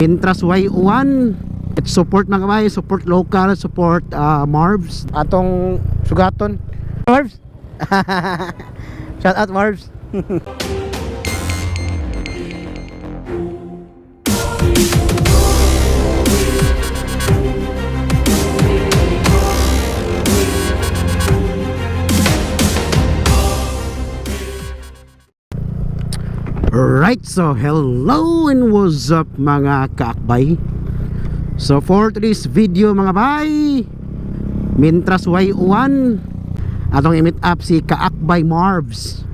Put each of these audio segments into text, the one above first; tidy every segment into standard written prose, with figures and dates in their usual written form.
Intras Y1. Support mga kabay, support local, support Marvs. Atong sugaton. Marvs. Shout out Marvs. Right, so hello and what's up mga kaakbay. So for today's video mga bay, Mintras Y1, atong i-meet up si Kaakbay Marvs.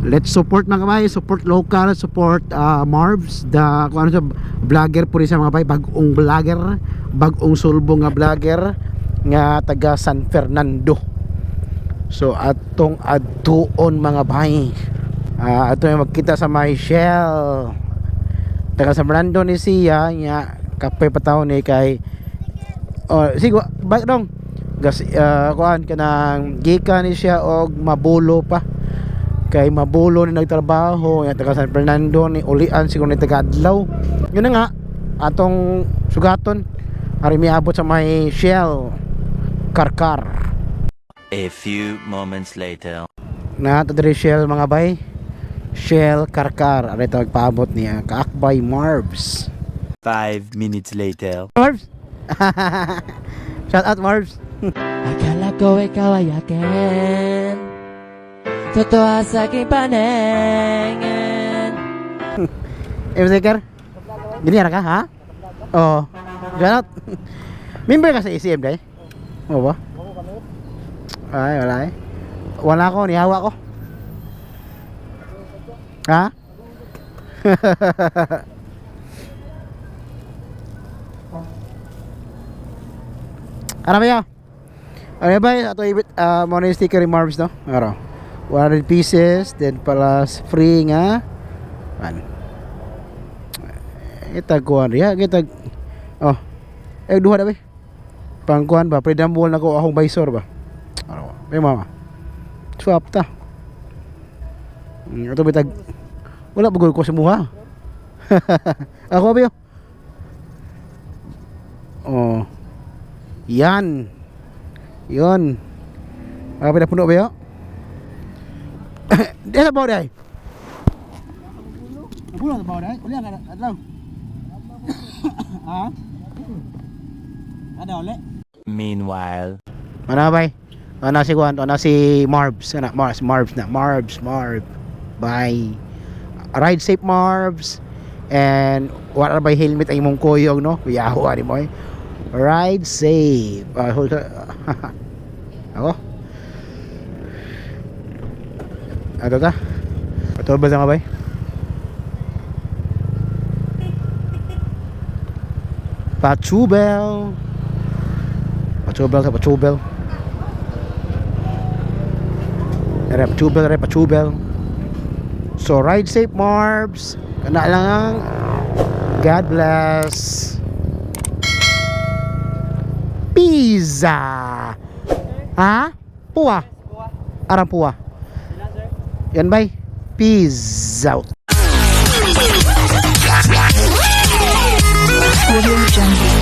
Let's support mga bay, support local, support Marvs, the kung ano siya, vlogger po rin siya mga bay, bagong vlogger, bagong sulbo nga vlogger nga taga San Fernando. So atong adtuon mga bay, ato yung magkita sa may Shell taga San Fernando ni siya nya kape pataw ni kay sige bak dong gas kuan kanang gikan ni siya og Mabulo pa kay Mabulo ni nagtrabaho nya taga San Fernando ni ulian siguro ni taga Adlaw. Yun na nga atong sugaton ari miabot sa may Shell Karkar. A few moments later. Na to diri Shell mga bay, Shell Karkar. Ano ito magpaabot niya Kaakbay Marvs. 5 minutes later. Marvs. Shout out Marvs. Akala ko ikaw ay akin, totoo sa aking paningin. Seker, gini ka ha? Oo. Shout out. Member ka sa ACM day? Oo ba? Ay wala eh. Wala ko, nihawa ko. Ha? Ano ba yun? Ano ba yun? Ito ibit muna yung sticker yung Marvs no? Ano? 100 pieces. Then plus free nga ano? Itaguan rin. Itag oh. Duha na ba? Pangkuhan ba? Predambol na ko akong baysor ba? Ano ba? May mama. Swap ta. Ito bitag wala bagol ko sa muha. Ako ba yun? Oh. Yan. Yun. Pinapuno ba yun? Di sa bawah day. Puno sa bawah day? Uli ang adlaw. Ha? Ada uli? Meanwhile. Mana bay? Ana si Juan, ana si Marvs, ana Marvs. Bye. Ride safe Marvs. And wala ba helmet ay mong koyog no? Yaho ani mo. Ride safe. Ako. Ato ta. Ato ba nga bay? Patubel. Repatubel. So ride safe Marvs. Kana lang. God bless. Pizza. Ha? Puwa. Arang puwa. Yan bay. Peace out. Audio Jungle.